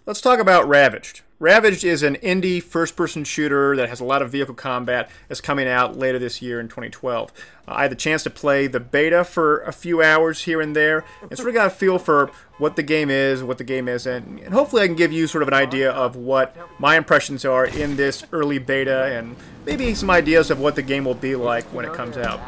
Let's talk about Ravaged. Ravaged is an indie first-person shooter that has a lot of vehicle combat that's coming out later this year in 2012. I had the chance to play the beta for a few hours here and there and sort of got a feel for what the game is, what the game isn't, and hopefully I can give you sort of an idea of what my impressions are in this early beta and maybe some ideas of what the game will be like when it comes out.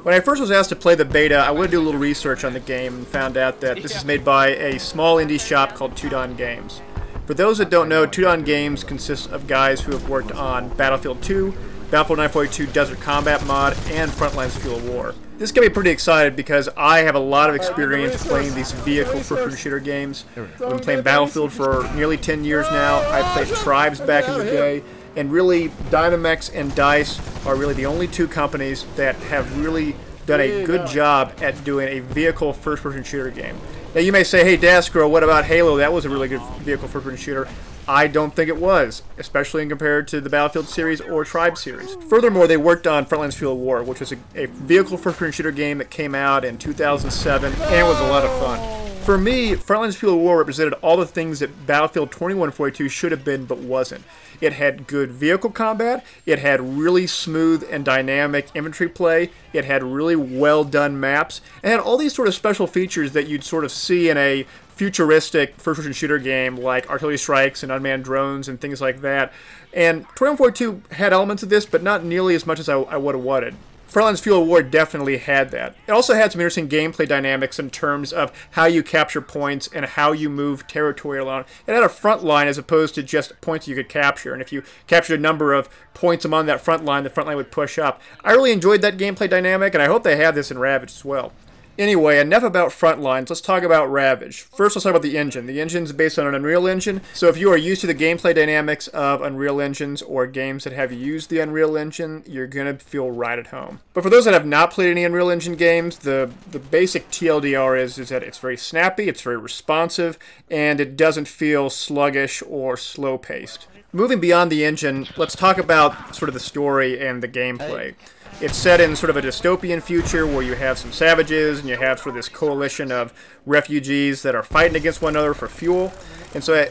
When I first was asked to play the beta, I wanted to do a little research on the game and found out that this is made by a small indie shop called Two Dawn Games. For those that don't know, Two Dawn Games consists of guys who have worked on Battlefield 2, Battlefield 942 Desert Combat Mod, and Frontlines Fuel of War. This got me pretty excited because I have a lot of experience playing these vehicle first-person shooter games. I've been playing Battlefield for nearly 10 years now. I played Tribes back in the day, and really Dynamex and DICE are really the only two companies that have really done a good job at doing a vehicle first-person shooter game. Now you may say, hey Daskro, what about Halo? That was a really good vehicle first-person shooter. I don't think it was, especially in compared to the Battlefield series or Tribe series. Furthermore, they worked on Frontlines Fuel of War, which was a vehicle first-person shooter game that came out in 2007, and it was a lot of fun. For me, Frontlines Fuel of War represented all the things that Battlefield 2142 should have been but wasn't. It had good vehicle combat, it had really smooth and dynamic infantry play, it had really well done maps, and had all these sort of special features that you'd sort of see in a futuristic first-person shooter game like artillery strikes and unmanned drones and things like that. And 2142 had elements of this, but not nearly as much as I would have wanted. Frontlines Fuel of War definitely had that. It also had some interesting gameplay dynamics in terms of how you capture points and how you move territory along. It had a front line as opposed to just points you could capture. And if you captured a number of points among that front line, the front line would push up. I really enjoyed that gameplay dynamic, and I hope they have this in Ravaged as well. Anyway, enough about Frontlines. Let's talk about Ravaged. First, let's talk about the engine. The engine is based on an Unreal Engine, so if you are used to the gameplay dynamics of Unreal Engines or games that have used the Unreal Engine, you're going to feel right at home. But for those that have not played any Unreal Engine games, the basic TLDR is that it's very snappy, it's very responsive, and it doesn't feel sluggish or slow-paced. Moving beyond the engine, let's talk about sort of the story and the gameplay. It's set in sort of a dystopian future where you have some savages and you have sort of this coalition of refugees that are fighting against one another for fuel. And so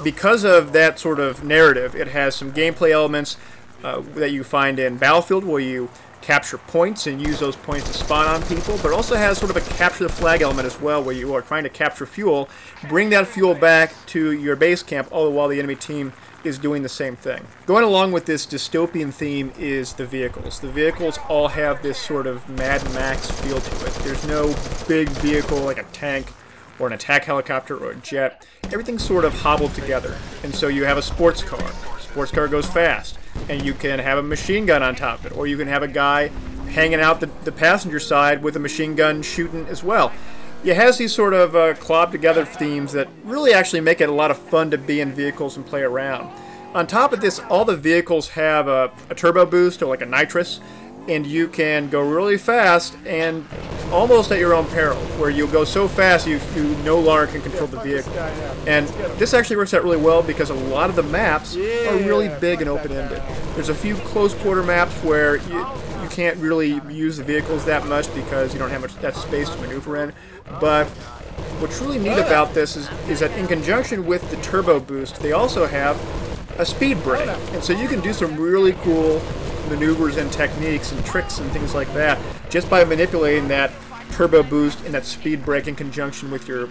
because of that sort of narrative, it has some gameplay elements that you find in Battlefield where you capture points and use those points to spawn on people, but it also has sort of a capture the flag element as well where you are trying to capture fuel, bring that fuel back to your base camp, all the while the enemy team is doing the same thing. Going along with this dystopian theme is the vehicles. The vehicles all have this sort of Mad Max feel to it. There's no big vehicle like a tank or an attack helicopter or a jet. Everything's sort of hobbled together. And so you have a sports car. Sports car goes fast. And you can have a machine gun on top of it. Or you can have a guy hanging out the passenger side with a machine gun shooting as well. It has these sort of clobbed together themes that really actually make it a lot of fun to be in vehicles and play around. On top of this, all the vehicles have a turbo boost or like a nitrous, and you can go really fast and almost at your own peril, where you'll go so fast you no longer can control the vehicle. And this actually works out really well because a lot of the maps are really big and open-ended. There's a few close-quarter maps where you can't really use the vehicles that much because you don't have much that space to maneuver in. But what's really neat about this is that in conjunction with the turbo boost, they also have a speed brake. And so you can do some really cool maneuvers and techniques and tricks and things like that just by manipulating that turbo boost and that speed brake in conjunction with your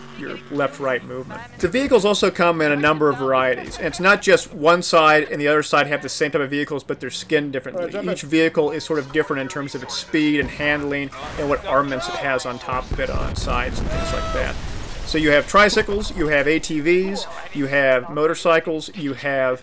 left-right movement. The vehicles also come in a number of varieties, and it's not just one side and the other side have the same type of vehicles, but they're skinned differently. Each vehicle is sort of different in terms of its speed and handling and what armaments it has on top of it, on sides and things like that. So you have tricycles, you have ATVs, you have motorcycles, you have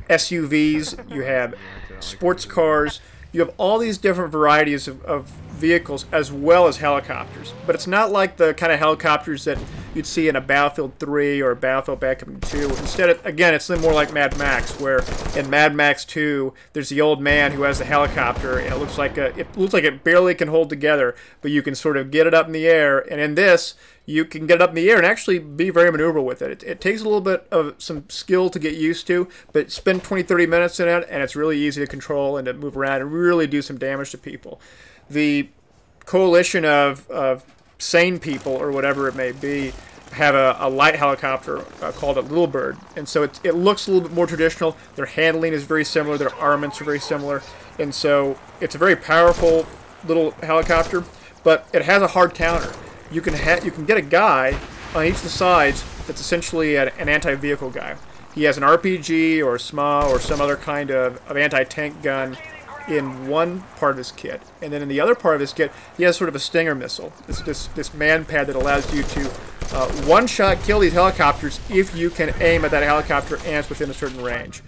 SUVs, you have sports cars. You have all these different varieties of vehicles as well as helicopters. But it's not like the kind of helicopters that you'd see in a Battlefield 3 or a Battlefield Backup 2. Instead, again, it's more like Mad Max, where in Mad Max 2, there's the old man who has the helicopter, and it looks like it barely can hold together, but you can sort of get it up in the air. And in this, you can get it up in the air and actually be very maneuverable with it. It takes a little bit of some skill to get used to, but spend 20-30 minutes in it, and it's really easy to control and to move around and really do some damage to people. The coalition of sane people, or whatever it may be, have a light helicopter called a Little Bird, and so it looks a little bit more traditional. Their handling is very similar. Their armaments are very similar, and so it's a very powerful little helicopter. But it has a hard counter. You can get a guy on each of the sides that's essentially an anti-vehicle guy. He has an RPG or a SMA or some other kind of anti-tank gun in one part of his kit, and then in the other part of his kit, he has sort of a Stinger missile. This man pad that allows you to one-shot kill these helicopters if you can aim at that helicopter and it's within a certain range.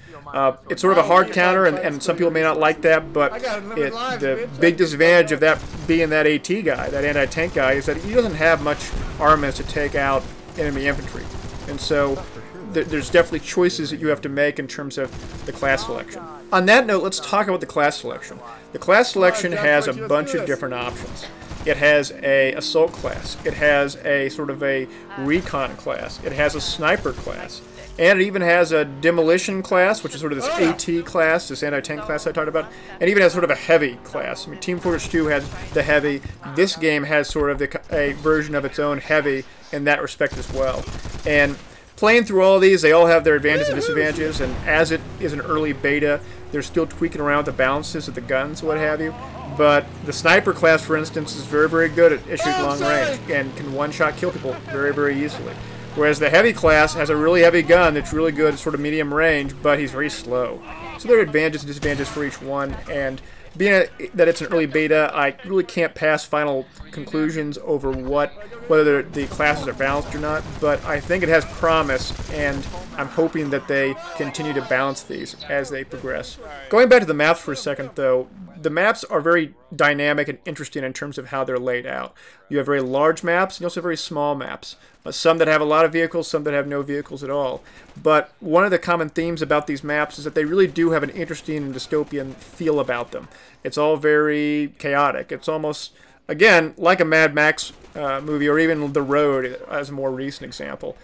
It's sort of a hard counter, and some people may not like that, but the big disadvantage of that being that AT guy, that anti-tank guy, is that he doesn't have much armaments to take out enemy infantry, and so there's definitely choices that you have to make in terms of the class selection. On that note, let's talk about the class selection. The class selection has a bunch of different options. It has a assault class. It has a sort of a recon class. It has a sniper class. And it even has a demolition class, which is sort of this AT class, this anti-tank class I talked about. And even has sort of a heavy class. I mean, Team Fortress 2 has the heavy. This game has sort of a version of its own heavy in that respect as well. And playing through all of these, they all have their advantages and disadvantages, and as it is an early beta, they're still tweaking around the balances of the guns, what have you. But the sniper class, for instance, is very, very good at shooting long range and can one-shot kill people very, very easily. Whereas the heavy class has a really heavy gun that's really good at sort of medium range, but he's very slow. So there are advantages and disadvantages for each one, and being that it's an early beta, I really can't pass final conclusions over whether the classes are balanced or not, but I think it has promise, and I'm hoping that they continue to balance these as they progress. Going back to the maps for a second, though, the maps are very dynamic and interesting in terms of how they're laid out. You have very large maps, and you also have very small maps. Some that have a lot of vehicles, some that have no vehicles at all. But one of the common themes about these maps is that they really do have an interesting and dystopian feel about them. It's all very chaotic. It's almost, again, like a Mad Max movie, or even The Road as a more recent example.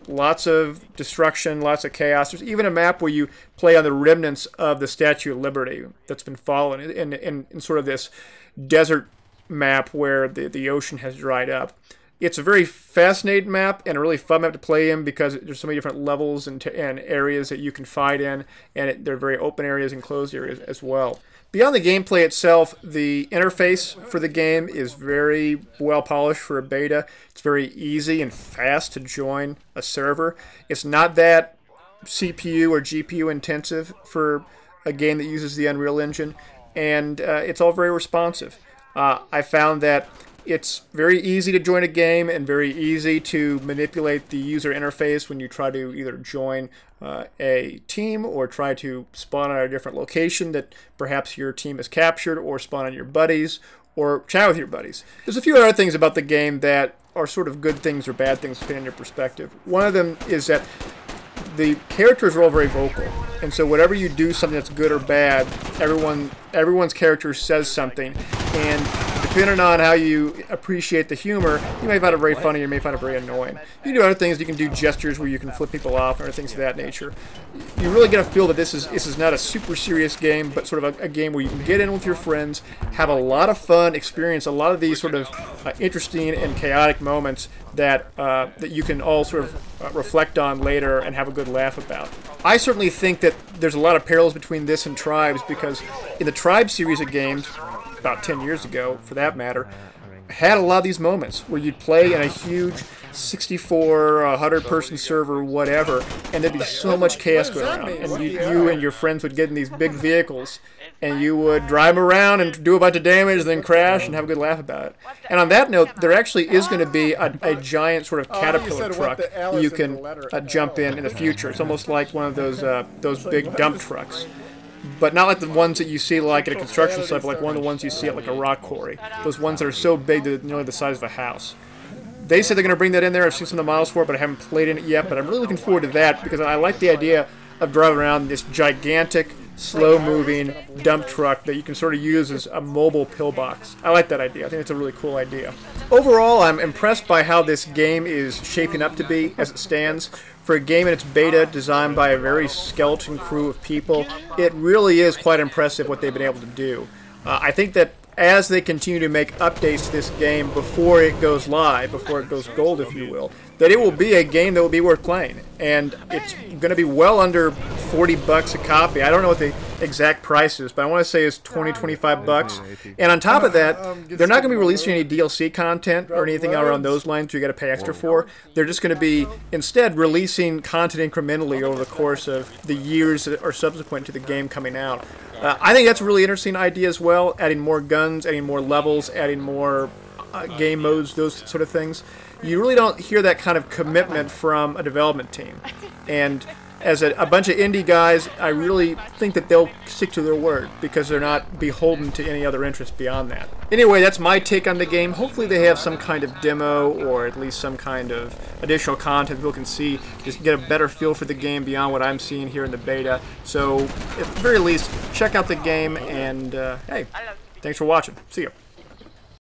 Lots of destruction, lots of chaos. There's even a map where you play on the remnants of the Statue of Liberty that's been fallen in sort of this desert map where the ocean has dried up. It's a very fascinating map and a really fun map to play in because there's so many different levels and areas that you can fight in, and they're very open areas and closed areas as well. Beyond the gameplay itself, the interface for the game is very well polished for a beta. It's very easy and fast to join a server. It's not that CPU or GPU intensive for a game that uses the Unreal Engine, and it's all very responsive. I found that it's very easy to join a game and very easy to manipulate the user interface when you try to either join a team or try to spawn on a different location that perhaps your team has captured, or spawn on your buddies, or chat with your buddies. There's a few other things about the game that are sort of good things or bad things depending on your perspective. One of them is that the characters are all very vocal, and so whatever you do, something that's good or bad, everyone's character says something, and depending on how you appreciate the humor, you may find it very funny, you may find it very annoying. You can do other things. You can do gestures where you can flip people off or things of that nature. You really get a feel that this is not a super serious game, but sort of a game where you can get in with your friends, have a lot of fun, experience a lot of these sort of interesting and chaotic moments that you can all sort of reflect on later and have a good laugh about. I certainly think that there's a lot of parallels between this and Tribes, because in the Tribes series of games, about 10 years ago for that matter, had a lot of these moments where you'd play in a huge 64, 100-person server, whatever, and there'd be so much chaos going around. And you and your friends would get in these big vehicles, and you would drive them around and do a bunch of damage, then crash and have a good laugh about it. And on that note, there actually is going to be a giant sort of caterpillar truck that you can jump in the future. It's almost like one of those big dump trucks. But not like the ones that you see like at a construction site, but like one of the ones you see at like a rock quarry. Those ones that are so big that they're nearly the size of a house. They said they're going to bring that in there. I've seen some of the models for it, but I haven't played in it yet. But I'm really looking forward to that because I like the idea of driving around this gigantic, slow-moving dump truck that you can sort of use as a mobile pillbox. I like that idea. I think it's a really cool idea. Overall, I'm impressed by how this game is shaping up to be as it stands. For a game in its beta designed by a very skeleton crew of people, it really is quite impressive what they've been able to do. I think that as they continue to make updates to this game before it goes live, before it goes gold, if you will, that it will be a game that will be worth playing. And it's going to be well under $40 a copy. I don't know what the exact price is, but I want to say it's $20-25. And on top of that, they're not going to be releasing any DLC content or anything around those lines you got to pay extra for. They're just going to be instead releasing content incrementally over the course of the years that are subsequent to the game coming out. I think that's a really interesting idea as well, adding more guns, adding more levels, adding more game modes, those sort of things. You really don't hear that kind of commitment from a development team. And as a bunch of indie guys, I really think that they'll stick to their word because they're not beholden to any other interest beyond that. Anyway, that's my take on the game. Hopefully they have some kind of demo or at least some kind of additional content people can see, just get a better feel for the game beyond what I'm seeing here in the beta. So, at the very least, check out the game and, hey, thanks for watching. See ya.